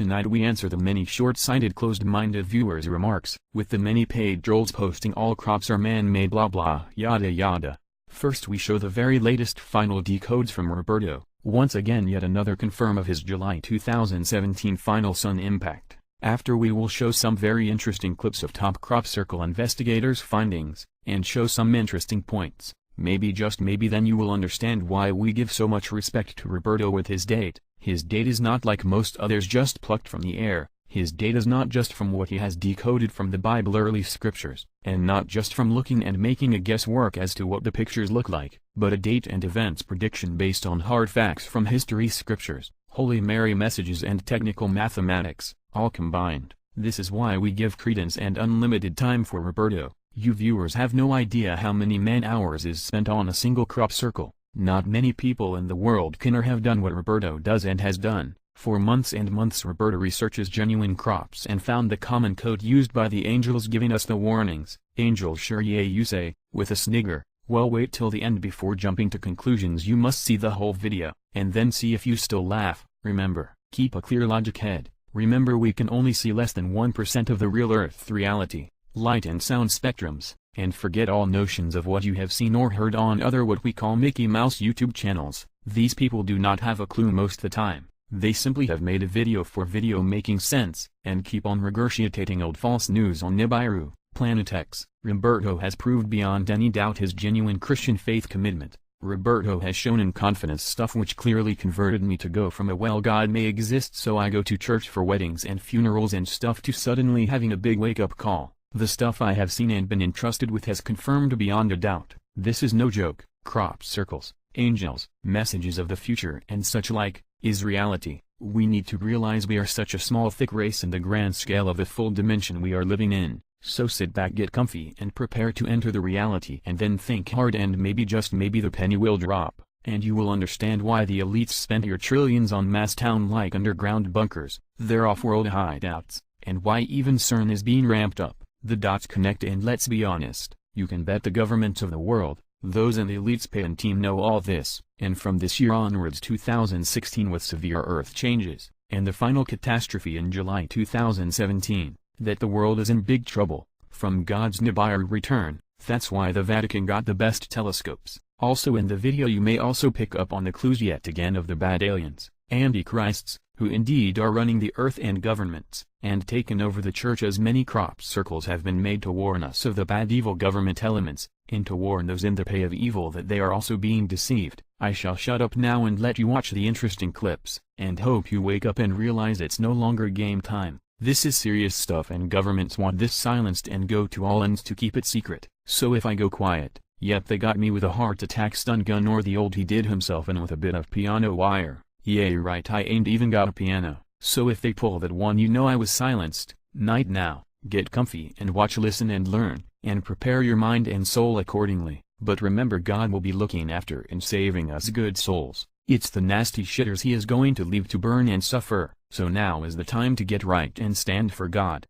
tonight we answer the many short-sighted closed-minded viewers' remarks, with the many paid trolls posting all crops are man-made blah blah yada yada. First we show the very latest final decodes from Roberto, once again yet another confirm of his July 2017 final sun impact. After we will show some very interesting clips of top crop circle investigators' findings, and show some interesting points. Maybe just maybe then you will understand why we give so much respect to Roberto with his date. His date is not like most others just plucked from the air. His date is not just from what he has decoded from the Bible early scriptures, and not just from looking and making a guesswork as to what the pictures look like, but a date and events prediction based on hard facts from history scriptures, Holy Mary messages and technical mathematics, all combined. This is why we give credence and unlimited time for Roberto. You viewers have no idea how many man-hours is spent on a single crop circle. Not many people in the world can or have done what Roberto does and has done. For months and months Roberto researches genuine crops and found the common code used by the angels giving us the warnings. Angels sure yeah you say, with a snigger. Well wait till the end before jumping to conclusions. You must see the whole video, and then see if you still laugh. Remember, keep a clear logic head. Remember we can only see less than 1% of the real Earth reality, light and sound spectrums, and forget all notions of what you have seen or heard on other what we call Mickey Mouse YouTube channels. These people do not have a clue most the time. They simply have made a video for video making sense, and keep on regurgitating old false news on Nibiru, Planet X. Roberto has proved beyond any doubt his genuine Christian faith commitment. Roberto has shown in confidence stuff which clearly converted me to go from a well God may exist so I go to church for weddings and funerals and stuff to suddenly having a big wake-up call. The stuff I have seen and been entrusted with has confirmed beyond a doubt. This is no joke. Crop circles, angels, messages of the future and such like, is reality. We need to realize we are such a small thick race in the grand scale of the full dimension we are living in. So sit back, get comfy and prepare to enter the reality and then think hard and maybe just maybe the penny will drop, and you will understand why the elites spent your trillions on mass town-like underground bunkers, their off-world hideouts, and why even CERN is being ramped up. The dots connect and let's be honest, you can bet the governments of the world, those in the elites pay and team know all this, and from this year onwards 2016 with severe Earth changes, and the final catastrophe in July 2017. That the world is in big trouble, from God's Nibiru return. That's why the Vatican got the best telescopes. Also in the video you may also pick up on the clues yet again of the bad aliens, antichrists, who indeed are running the earth and governments, and taken over the church as many crop circles have been made to warn us of the bad evil government elements, and to warn those in the pay of evil that they are also being deceived. I shall shut up now and let you watch the interesting clips, and hope you wake up and realize it's no longer game time. This is serious stuff and governments want this silenced and go to all ends to keep it secret. So if I go quiet, yep they got me with a heart attack stun gun or the old he did himself and with a bit of piano wire. Yeah right I ain't even got a piano. So if they pull that one you know I was silenced. Night now, get comfy and watch, listen and learn, and prepare your mind and soul accordingly. But remember God will be looking after and saving us good souls. It's the nasty shitters he is going to leave to burn and suffer, so now is the time to get right and stand for God.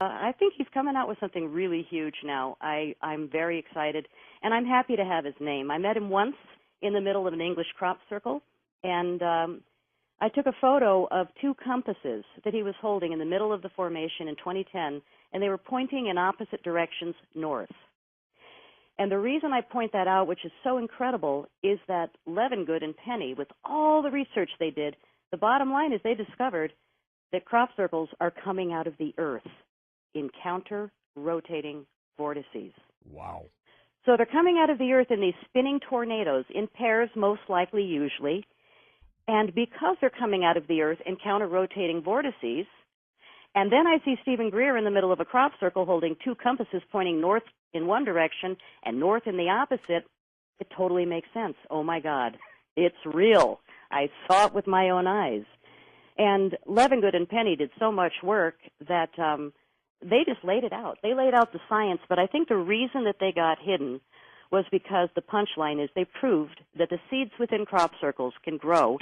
I think he's coming out with something really huge now. I'm very excited, and I'm happy to have his name. I met him once in the middle of an English crop circle, and I took a photo of two compasses that he was holding in the middle of the formation in 2010, and they were pointing in opposite directions north. And the reason I point that out, which is so incredible, is that Levengood and Penny, with all the research they did, the bottom line is they discovered that crop circles are coming out of the earth in counter-rotating vortices. Wow. So they're coming out of the earth in these spinning tornadoes, in pairs most likely, usually. And because they're coming out of the earth in counter-rotating vortices, and then I see Stephen Greer in the middle of a crop circle holding two compasses pointing north in one direction and north in the opposite, it totally makes sense. Oh, my God. It's real. I saw it with my own eyes. And Levengood and Penny did so much work that they just laid it out. They laid out the science, but I think the reason that they got hidden was because the punchline is they proved that the seeds within crop circles can grow,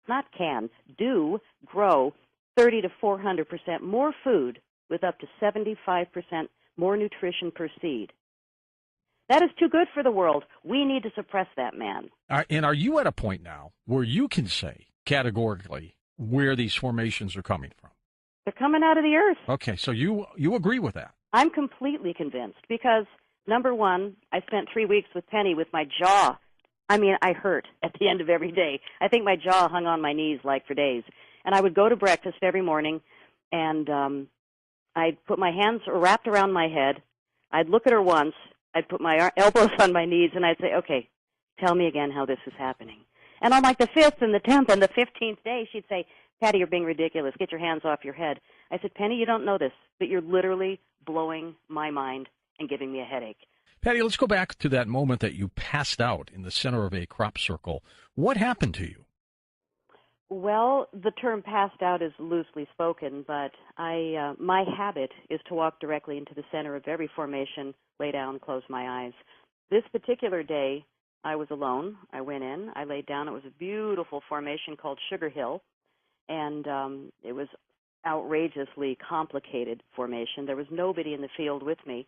not can, do grow 30 to 400% more food with up to 75% more nutrition per seed. That is too good for the world. We need to suppress that man. And are you at a point now where you can say categorically where these formations are coming from? They're coming out of the earth. Okay, so you agree with that? I'm completely convinced because, number one, I spent 3 weeks with Penny with my jaw. I mean, I hurt at the end of every day. I think my jaw hung on my knees like for days. And I would go to breakfast every morning, and I'd put my hands wrapped around my head. I'd look at her once. I'd put my elbows on my knees, and I'd say, okay, tell me again how this is happening. And on like the 5th and the 10th and the 15th day, she'd say, Patty, you're being ridiculous. Get your hands off your head. I said, Penny, you don't know this, but you're literally blowing my mind and giving me a headache. Patty, let's go back to that moment that you passed out in the center of a crop circle. What happened to you? Well, the term passed out is loosely spoken, but my habit is to walk directly into the center of every formation, lay down, close my eyes. This particular day, I was alone. I went in. I laid down. It was a beautiful formation called Sugar Hill, and it was outrageously complicated formation. There was nobody in the field with me,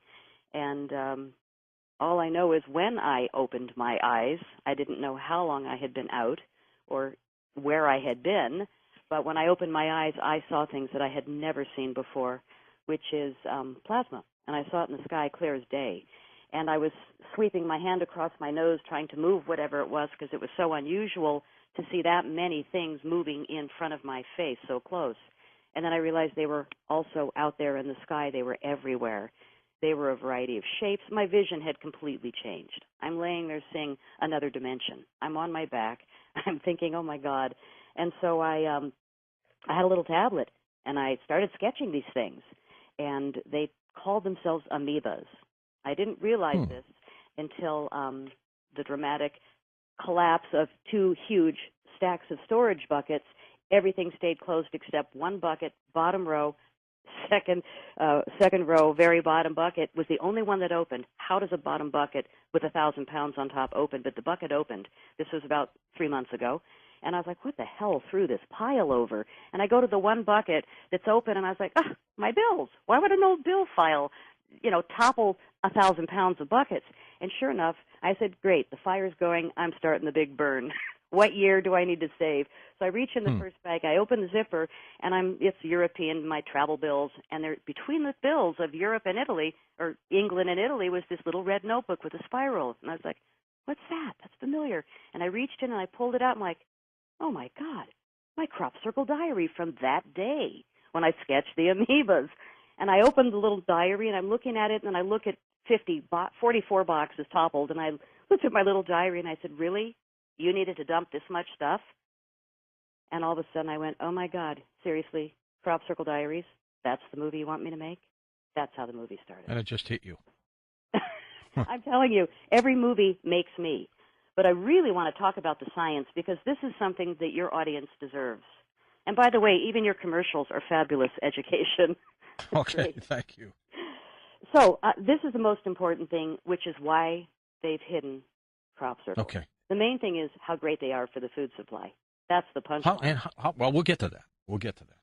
and all I know is when I opened my eyes, I didn't know how long I had been out or where I had been, but when I opened my eyes, I saw things that I had never seen before, which is plasma, and I saw it in the sky clear as day. And I was sweeping my hand across my nose trying to move whatever it was because it was so unusual to see that many things moving in front of my face so close. And then I realized they were also out there in the sky. They were everywhere. They were a variety of shapes. My vision had completely changed. I'm laying there seeing another dimension. I'm on my back. I'm thinking, oh, my God. And so I had a little tablet, and I started sketching these things. And they called themselves amoebas. I didn't realize this until the dramatic collapse of 2 huge stacks of storage buckets. Everything stayed closed except one bucket, bottom row, second row, very bottom bucket was the only one that opened. How does a bottom bucket with 1,000 pounds on top open? But the bucket opened. This was about 3 months ago. And I was like, what the hell threw this pile over? And I go to the one bucket that's open, and I was like, my bills. Why would an old bill file, topple 1,000 pounds of buckets? And sure enough, I said, great, the fire's going. I'm starting the big burn. What year do I need to save? So I reach in the first bag, I open the zipper, and it's European, my travel bills, and there between the bills of Europe and Italy, or England and Italy, was this little red notebook with a spiral. And I was like, what's that? That's familiar. And I reached in and I pulled it out. I'm like, oh, my God, my crop circle diary from that day when I sketched the amoebas. And I opened the little diary, and I'm looking at it, and I look at 44 boxes toppled, and I looked at my little diary, and I said, really? You needed to dump this much stuff? And all of a sudden I went, oh, my God, seriously, Crop Circle Diaries, that's the movie you want me to make? That's how the movie started. And it just hit you. I'm telling you, every movie makes me. But I really want to talk about the science because this is something that your audience deserves. And by the way, even your commercials are fabulous education. Okay, thank you. So this is the most important thing, which is why they've hidden crop circles. Okay. The main thing is how great they are for the food supply. That's the punchline. Well, we'll get to that.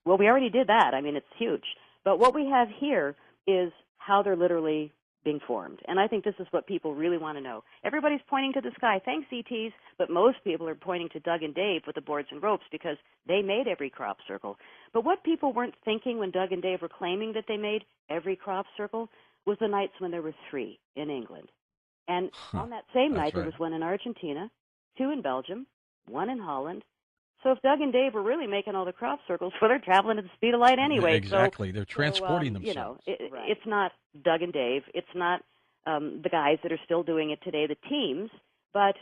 Well, we already did that. I mean, it's huge. But what we have here is how they're literally being formed. And I think this is what people really want to know. Everybody's pointing to the sky. Thanks, ETs. But most people are pointing to Doug and Dave with the boards and ropes because they made every crop circle. But what people weren't thinking when Doug and Dave were claiming that they made every crop circle was the nights when there were 3 in England. And on that same night, there was one in Argentina, 2 in Belgium, 1 in Holland. So if Doug and Dave were really making all the crop circles, well, they're traveling at the speed of light anyway. Exactly. They're transporting themselves. It's not Doug and Dave. It's not the guys that are still doing it today, the teams. But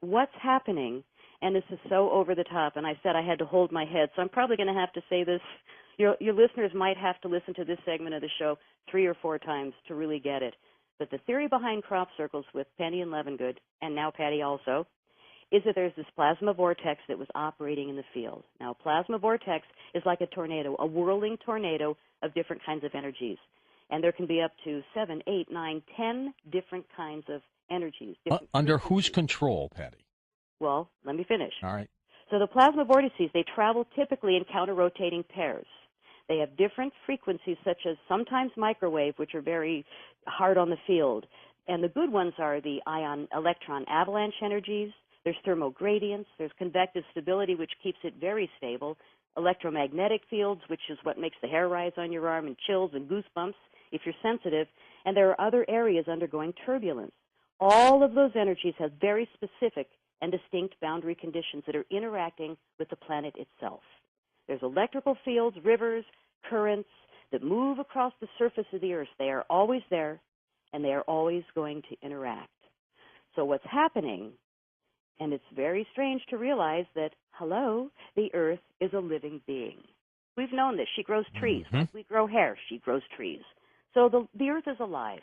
what's happening, and this is so over the top, and I said I had to hold my head, so I'm probably going to have to say this. Your listeners might have to listen to this segment of the show 3 or 4 times to really get it. But the theory behind crop circles with Penny and Levengood, and now Patty also, is that there's this plasma vortex that was operating in the field. Now, plasma vortex is like a tornado, a whirling tornado of different kinds of energies. And there can be up to 7, 8, 9, 10 different kinds of energies. Under whose control, Patty? Well, let me finish. All right. So the plasma vortices, they travel typically in counter-rotating pairs. They have different frequencies, such as sometimes microwave, which are very hard on the field. And the good ones are the ion-electron avalanche energies. There's thermal gradients. There's convective stability, which keeps it very stable. Electromagnetic fields, which is what makes the hair rise on your arm, and chills and goosebumps if you're sensitive. And there are other areas undergoing turbulence. All of those energies have very specific and distinct boundary conditions that are interacting with the planet itself. There's electrical fields, rivers, currents that move across the surface of the Earth. They are always there, and they are always going to interact. So what's happening, and it's very strange to realize that, hello, the Earth is a living being. We've known this. She grows trees. Mm-hmm. Like we grow hair, she grows trees. So the Earth is alive.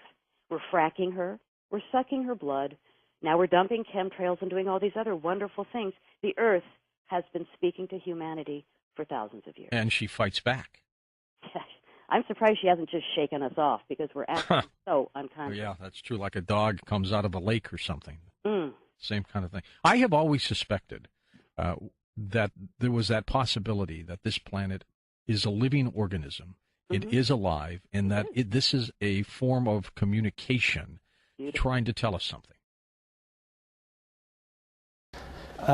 We're fracking her. We're sucking her blood. Now we're dumping chemtrails and doing all these other wonderful things. The Earth has been speaking to humanity for thousands of years. And she fights back. I'm surprised she hasn't just shaken us off, because we're actually so unconscious. Yeah, that's true. Like a dog comes out of a lake or something. Mm. Same kind of thing. I have always suspected that there was that possibility that this planet is a living organism. Mm-hmm. It is alive, and that this is a form of communication trying to tell us something.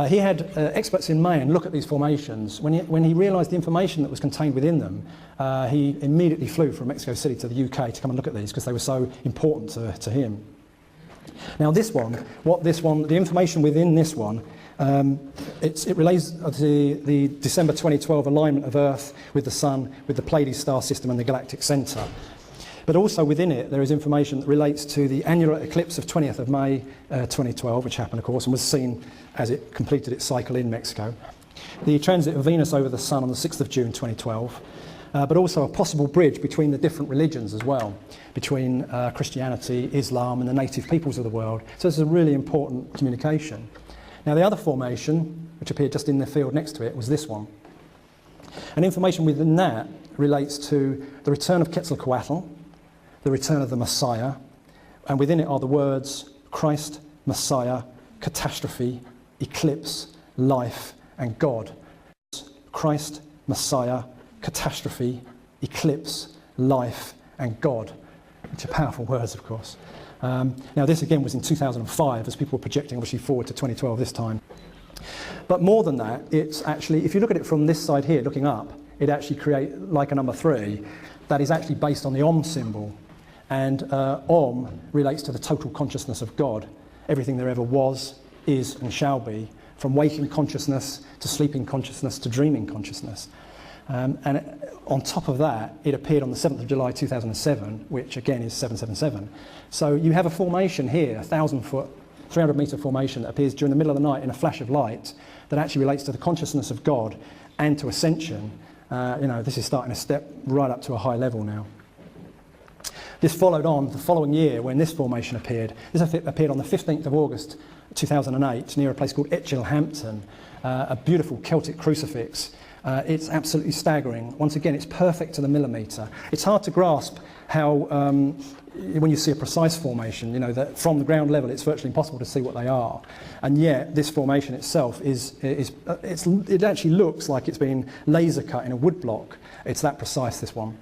He had experts in Maine look at these formations. When he realised the information that was contained within them, he immediately flew from Mexico City to the UK to come and look at these, because they were so important to him. Now this one, the information within this one, it relates to the December 2012 alignment of Earth with the Sun, with the Pleiades star system and the galactic centre. But also within it, there is information that relates to the annular eclipse of 20th of May 2012, which happened, of course, and was seen as it completed its cycle in Mexico. The transit of Venus over the Sun on the 6th of June 2012, but also a possible bridge between the different religions as well, between Christianity, Islam, and the native peoples of the world. So this is a really important communication. Now, the other formation, which appeared just in the field next to it, was this one. And information within that relates to the return of Quetzalcoatl, the return of the Messiah, and within it are the words Christ, Messiah, catastrophe, eclipse, life, and God. Christ, Messiah, catastrophe, eclipse, life, and God, which are powerful words, of course. Now, this again was in 2005, as people were projecting obviously forward to 2012 this time. But more than that, it's actually, if you look at it from this side here, looking up, it actually creates, like a number 3, that is actually based on the Om symbol. And Om relates to the total consciousness of God. Everything there ever was, is, and shall be, from waking consciousness to sleeping consciousness to dreaming consciousness. And on top of that, it appeared on the 7th of July 2007, which again is 777. So you have a formation here, a 1,000-foot, 300-metre formation that appears during the middle of the night in a flash of light that actually relates to the consciousness of God and to ascension. This is starting to step right up to a high level now. This followed on the following year when this formation appeared. This appeared on the 15th of August 2008 near a place called Etchilhampton, a beautiful Celtic crucifix. It's absolutely staggering. Once again, it's perfect to the millimetre. It's hard to grasp how, when you see a precise formation, that from the ground level it's virtually impossible to see what they are. And yet this formation itself it actually looks like it's been laser cut in a wood block. It's that precise, this one.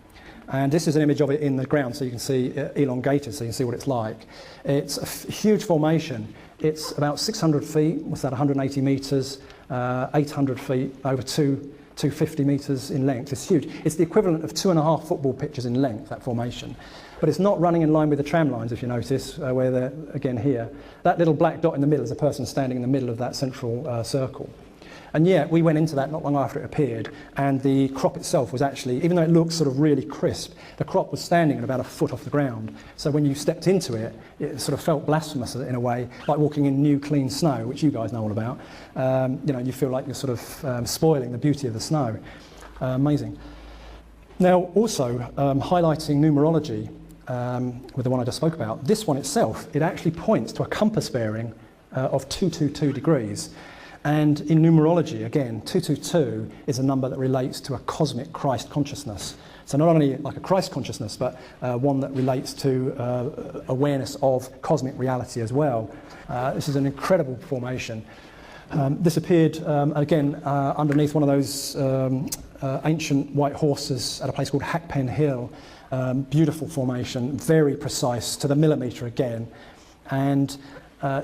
And this is an image of it in the ground, so you can see elongated, so you can see what it's like. It's a huge formation. It's about 600 feet, what's that, 180 metres, 800 feet, over 250 metres in length. It's huge. It's the equivalent of 2.5 football pitches in length, that formation. But it's not running in line with the tram lines, if you notice, where they're, again, here. That little black dot in the middle is a person standing in the middle of that central circle. And yet, we went into that not long after it appeared, and the crop itself was actually, even though it looks sort of really crisp, the crop was standing at about a foot off the ground. So when you stepped into it, it sort of felt blasphemous in a way, like walking in new, clean snow, which you guys know all about. You feel like you're sort of spoiling the beauty of the snow. Amazing. Now, also, highlighting numerology, with the one I just spoke about, this one itself, it actually points to a compass bearing of 222 degrees. And in numerology, again, 222 is a number that relates to a cosmic Christ consciousness. So not only like a Christ consciousness, but one that relates to awareness of cosmic reality as well. This is an incredible formation. This appeared again underneath one of those ancient white horses at a place called Hackpen Hill. Beautiful formation, very precise to the millimetre again. And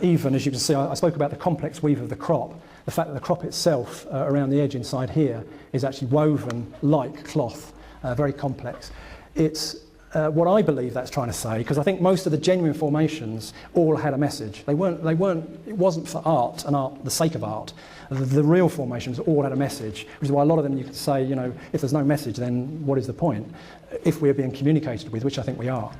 even, as you can see, I spoke about the complex weave of the crop. The fact that the crop itself around the edge inside here is actually woven like cloth, very complex. It's what I believe that's trying to say, because I think most of the genuine formations all had a message. It wasn't for art and art, the sake of art. The real formations all had a message, which is why a lot of them you could say, you know, if there's no message, then what is the point? If we're being communicated with, which I think we are.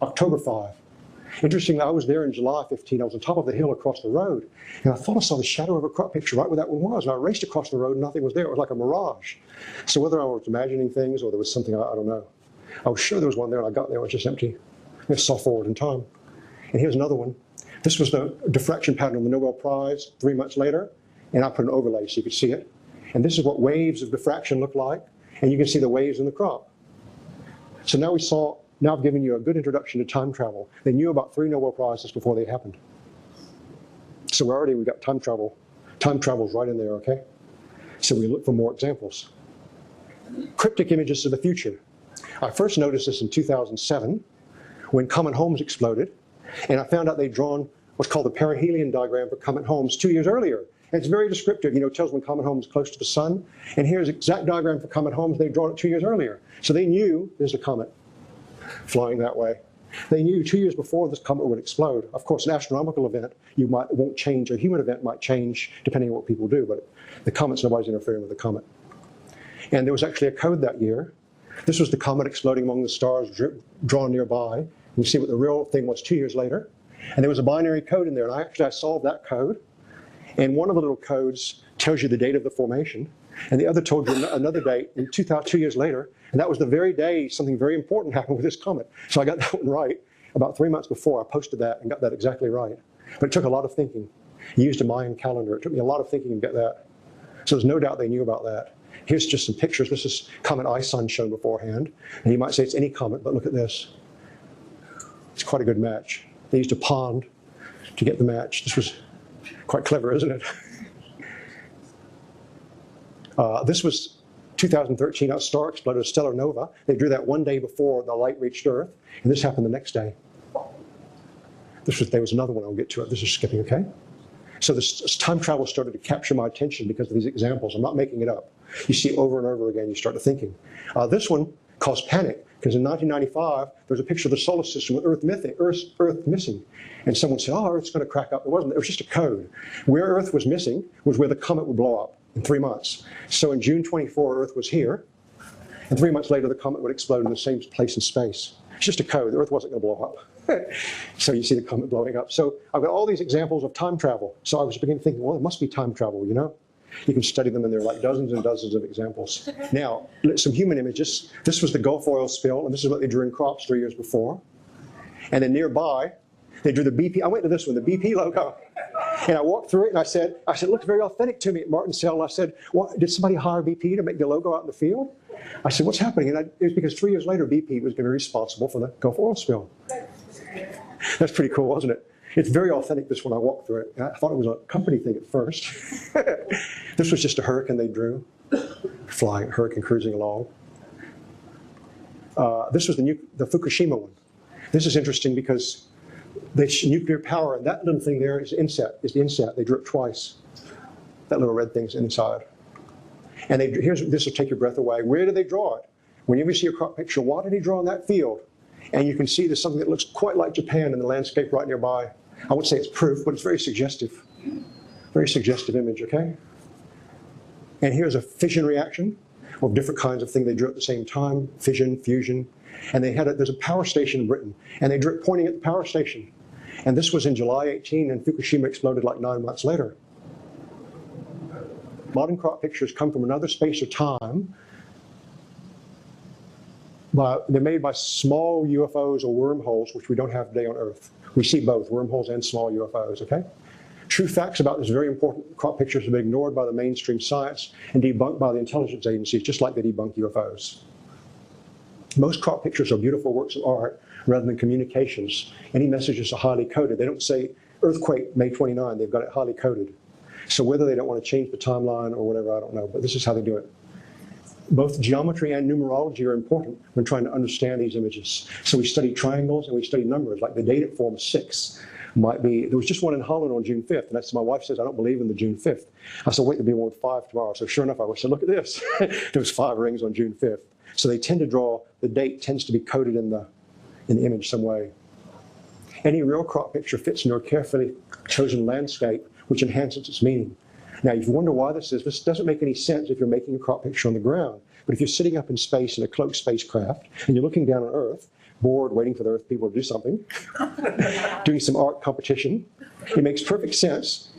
October 5. Interestingly, I was there in July 15. I was on top of the hill across the road, and I thought I saw the shadow of a crop picture right where that one was. And I raced across the road, and nothing was there. It was like a mirage. So whether I was imagining things or there was something, I don't know. I was sure there was one there, and I got there, it was just empty. I just saw forward in time. And here's another one. This was the diffraction pattern of the Nobel Prize 3 months later, and I put an overlay so you could see it. And this is what waves of diffraction look like, and you can see the waves in the crop. So now I've given you a good introduction to time travel. They knew about 3 Nobel Prizes before they happened. So we've got time travel. Time travel's right in there, okay? So we look for more examples. Cryptic images of the future. I first noticed this in 2007 when Comet Holmes exploded, and I found out they'd drawn what's called the perihelion diagram for Comet Holmes 2 years earlier. And it's very descriptive, it tells when Comet Holmes is close to the sun. And here's the exact diagram for Comet Holmes. They'd drawn it 2 years earlier. So they knew there's a comet flying that way. They knew 2 years before this comet would explode. Of course, an astronomical event won't change. A human event might change depending on what people do, but the comet's nobody's interfering with the comet. And there was actually a code that year. This was the comet exploding among the stars drawn nearby. You see what the real thing was 2 years later. And there was a binary code in there, and I solved that code. And one of the little codes tells you the date of the formation, and the other told you another date in 2 years later, and that was the very day something very important happened with this comet. So I got that one right about 3 months before. I posted that and got that exactly right. But it took a lot of thinking. I used a Mayan calendar. It took me a lot of thinking to get that. So there's no doubt they knew about that. Here's just some pictures. This is Comet ISON shown beforehand. And you might say it's any comet, but look at this. It's quite a good match. They used a pond to get the match. This was quite clever, isn't it? This was 2013, a star exploded, a stellar nova. They drew that one day before the light reached Earth, and this happened the next day. There was another one, I'll get to it. This is skipping, okay? So this time travel started to capture my attention because of these examples. I'm not making it up. You see over and over again, you start to thinking. This one caused panic, because in 1995, there was a picture of the solar system with Earth missing. And someone said, oh, Earth's going to crack up. It wasn't. It was just a code. Where Earth was missing was where the comet would blow up in 3 months. So in June 24, Earth was here. And 3 months later, the comet would explode in the same place in space. It's just a code. The Earth wasn't going to blow up. So you see the comet blowing up. So I've got all these examples of time travel. So I was beginning thinking, well, it must be time travel, you know? You can study them, and there are like dozens and dozens of examples. Now, some human images. This was the Gulf oil spill, and this is what they drew in crops 3 years before. And then nearby, they drew the BP. I went to this one, the BP logo. And I walked through it, and I said, it looked very authentic to me at Martinsell. And I said, well, did somebody hire BP to make the logo out in the field? I said, what's happening? And it was because 3 years later, BP was going to be responsible for the Gulf oil spill. That's pretty cool, wasn't it? It's very authentic, this one. I walked through it. I thought it was a company thing at first. This was just a hurricane they drew, flying, hurricane cruising along. This was the Fukushima one. This is interesting because nuclear power, and that little thing there is the inset. They drew it twice. That little red thing's inside. And this will take your breath away. Where did they draw it? Whenever you see a crop picture, why did he draw in that field? And you can see there's something that looks quite like Japan in the landscape right nearby. I wouldn't say it's proof, but it's very suggestive. Very suggestive image, okay? And here's a fission reaction of different kinds of things they drew at the same time, fission, fusion. And there's a power station in Britain, and they drew it pointing at the power station. And this was in July 18, and Fukushima exploded like 9 months later. Modern crop pictures come from another space or time. They're made by small UFOs or wormholes, which we don't have today on Earth. We see both, wormholes and small UFOs, okay? True facts about this very important crop pictures have been ignored by the mainstream science and debunked by the intelligence agencies, just like they debunk UFOs. Most crop pictures are beautiful works of art rather than communications. Any messages are highly coded. They don't say earthquake May 29, they've got it highly coded. So whether they don't want to change the timeline or whatever, I don't know, but this is how they do it. Both geometry and numerology are important when trying to understand these images. So we study triangles and we study numbers, like the date it forms 6 might be, there was just one in Holland on June 5th, and that's my wife says, I don't believe in the June 5th. I said, wait, there'll be one with 5 tomorrow. So sure enough, I said, look at this. There was 5 rings on June 5th. So they tend to draw, the date tends to be coded in the image some way. Any real crop picture fits into a carefully chosen landscape, which enhances its meaning. Now, if you wonder why this doesn't make any sense if you're making a crop picture on the ground. But if you're sitting up in space in a cloaked spacecraft, and you're looking down on Earth, bored, waiting for the Earth people to do something, doing some art competition, it makes perfect sense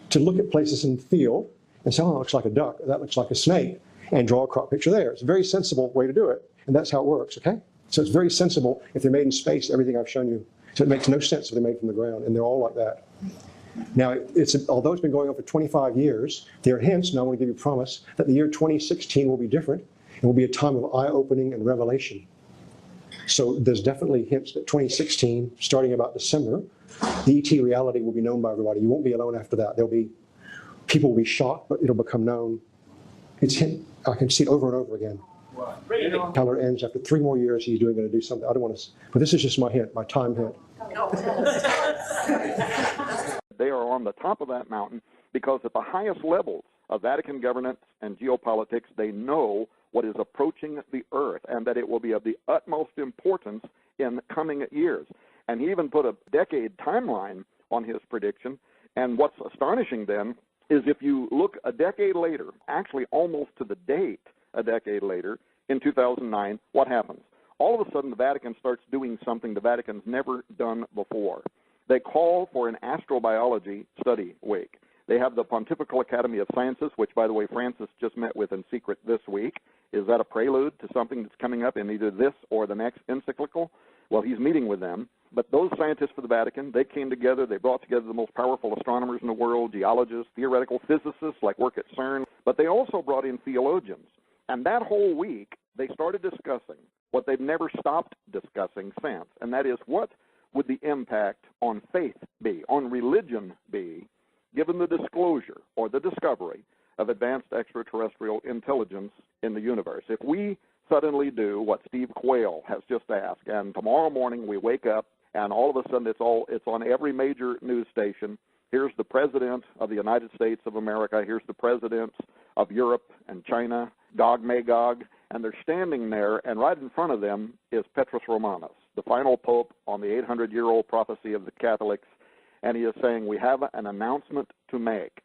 to look at places in the field and say, oh, that looks like a duck, that looks like a snake, and draw a crop picture there. It's a very sensible way to do it, and that's how it works, okay? So it's very sensible if they're made in space, everything I've shown you. So it makes no sense if they're made from the ground, and they're all like that. Now, although it's been going on for 25 years, there are hints, and I want to give you a promise, that the year 2016 will be different, and will be a time of eye-opening and revelation. So there's definitely hints that 2016, starting about December, the ET reality will be known by everybody. You won't be alone after that. People will be shocked, but it'll become known. I can see it over and over again. Keller ends after 3 more years. He's going to do something. I don't want to, but this is just my hint, my time hint. They are on the top of that mountain because at the highest levels of Vatican governance and geopolitics, they know what is approaching the Earth and that it will be of the utmost importance in coming years. And he even put a decade timeline on his prediction. And what's astonishing then is if you look a decade later, actually almost to the date a decade later, in 2009, what happens? All of a sudden, the Vatican starts doing something the Vatican's never done before. They call for an astrobiology study week. They have the Pontifical Academy of Sciences, which, by the way, Francis just met with in secret this week. Is that a prelude to something that's coming up in either this or the next encyclical? Well, he's meeting with them. But those scientists for the Vatican, they came together. They brought together the most powerful astronomers in the world, geologists, theoretical physicists like work at CERN. But they also brought in theologians. And that whole week, they started discussing what they've never stopped discussing since, and that is what would the impact on faith be, on religion be, given the disclosure or the discovery of advanced extraterrestrial intelligence in the universe. If we suddenly do what Steve Quayle has just asked, and tomorrow morning we wake up and all of a sudden it's on every major news station. Here's the President of the United States of America. Here's the presidents of Europe and China, Gog Magog, and they're standing there, and right in front of them is Petrus Romanus, the final pope on the 800-year-old prophecy of the Catholics, and he is saying, we have an announcement to make.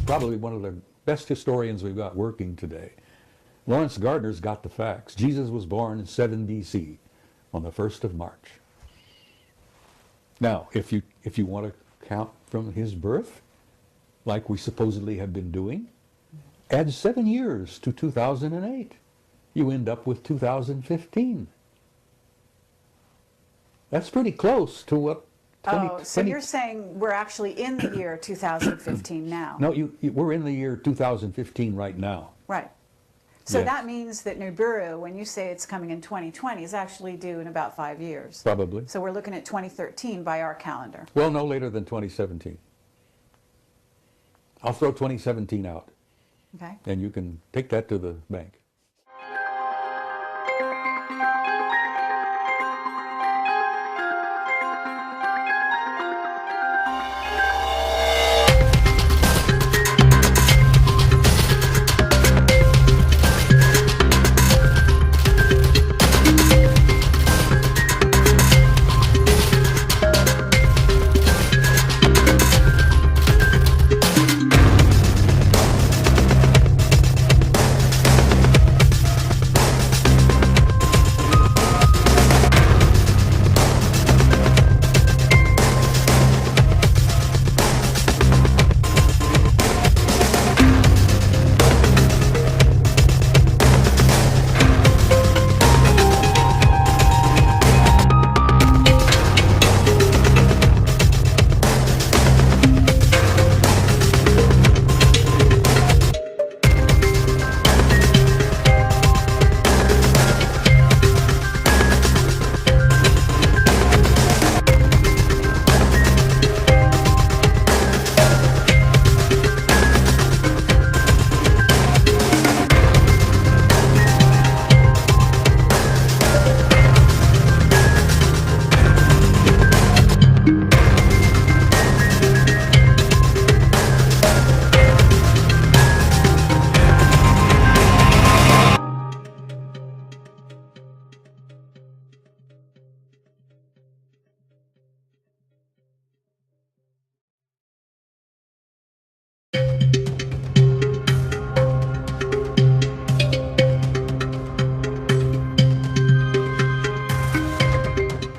Probably one of the best historians we've got working today. Lawrence Gardner's got the facts. Jesus was born in 7 BC on the 1st of March. Now, if you want to count from his birth, like we supposedly have been doing, add 7 years to 2008. You end up with 2015. That's pretty close to what so you're saying we're actually in the year 2015 now? No, we're in the year 2015 right now. Right. So Yes. that means that Nibiru, when you say it's coming in 2020, is actually due in about 5 years. Probably. So we're looking at 2013 by our calendar. Well, no later than 2017. I'll throw 2017 out, Okay. and you can take that to the bank.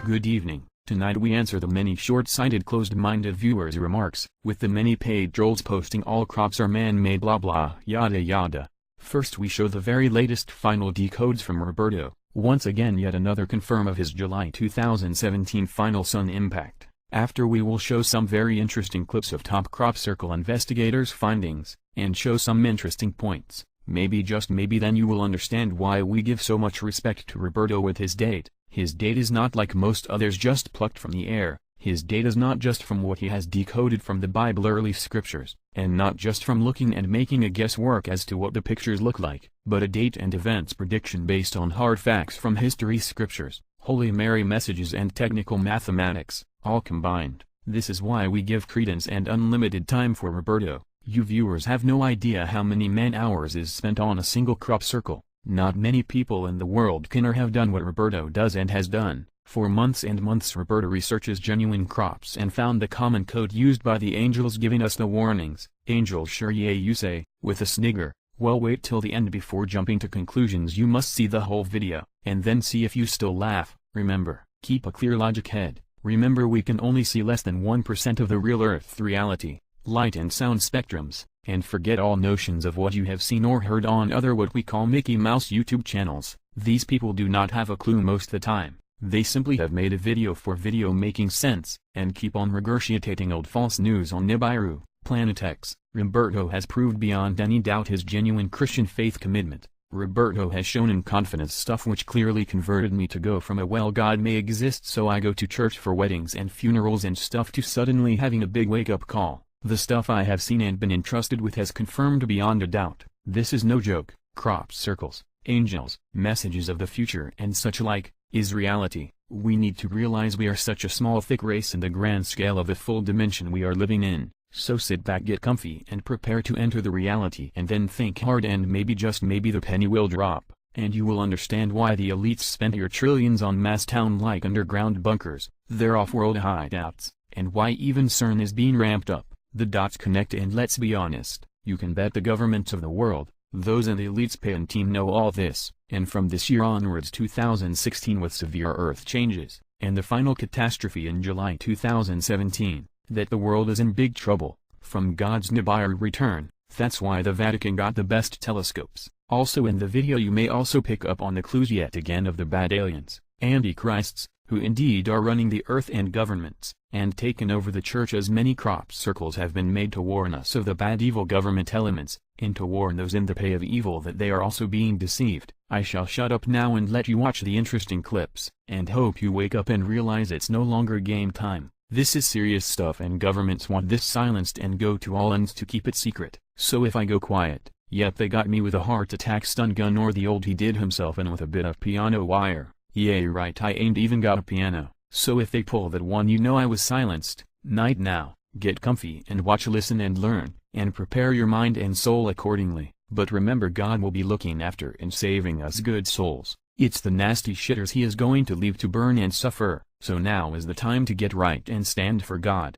Good evening. Tonight we answer the many short-sighted closed-minded viewers' remarks, with the many paid trolls posting all crops are man-made blah blah yada yada. First we show the very latest final decodes from Roberto, once again yet another confirm of his July 2017 final sun impact. After we will show some very interesting clips of top crop circle investigators' findings, and show some interesting points. Maybe just maybe then you will understand why we give so much respect to Roberto with his date. His date is not like most others just plucked from the air. His date is not just from what he has decoded from the Bible early scriptures, and not just from looking and making a guesswork as to what the pictures look like, but a date and events prediction based on hard facts from history scriptures, Holy Mary messages and technical mathematics, all combined. This is why we give credence and unlimited time for Roberto. You viewers have no idea how many man-hours is spent on a single crop circle. Not many people in the world can or have done what Roberto does and has done. For months and months Roberto researches genuine crops and found the common code used by the angels giving us the warnings. Angels sure yeah you say, with a snigger. Well wait till the end before jumping to conclusions. You must see the whole video, and then see if you still laugh. Remember, keep a clear logic head. Remember we can only see less than 1% of the real Earth reality, light and sound spectrums. And forget all notions of what you have seen or heard on other what we call Mickey Mouse YouTube channels. These people do not have a clue most the time. They simply have made a video for video making sense, and keep on regurgitating old false news on Nibiru, Planet X. Roberto has proved beyond any doubt his genuine Christian faith commitment. Roberto has shown in confidence stuff which clearly converted me to go from a well God may exist so I go to church for weddings and funerals and stuff to suddenly having a big wake-up call. The stuff I have seen and been entrusted with has confirmed beyond a doubt. This is no joke. Crop circles, angels, messages of the future and such like, is reality. We need to realize we are such a small thick race in the grand scale of the full dimension we are living in. So sit back, get comfy and prepare to enter the reality and then think hard and maybe just maybe the penny will drop, and you will understand why the elites spent your trillions on mass town-like underground bunkers, their off-world hideouts, and why even CERN is being ramped up. The dots connect and let's be honest, you can bet the governments of the world, those in the elites pay and team know all this, and from this year onwards 2016 with severe Earth changes, and the final catastrophe in July 2017. That the world is in big trouble, from God's Nibiru return. That's why the Vatican got the best telescopes. Also in the video you may also pick up on the clues yet again of the bad aliens, antichrists, who indeed are running the earth and governments, and taken over the church as many crop circles have been made to warn us of the bad evil government elements, and to warn those in the pay of evil that they are also being deceived. I shall shut up now and let you watch the interesting clips, and hope you wake up and realize it's no longer game time. This is serious stuff and governments want this silenced and go to all ends to keep it secret. So if I go quiet, yep they got me with a heart attack stun gun or the old he did himself and with a bit of piano wire. Yeah right, I ain't even got a piano. So if they pull that one you know I was silenced. Night now, get comfy and watch, listen and learn, and prepare your mind and soul accordingly. But remember God will be looking after and saving us good souls. It's the nasty shitters he is going to leave to burn and suffer. So now is the time to get right and stand for God.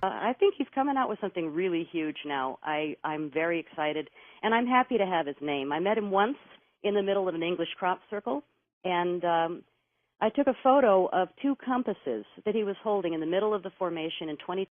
I think he's coming out with something really huge now. I'm very excited, and I'm happy to have his name. I met him once in the middle of an English crop circle, and I took a photo of two compasses that he was holding in the middle of the formation in 20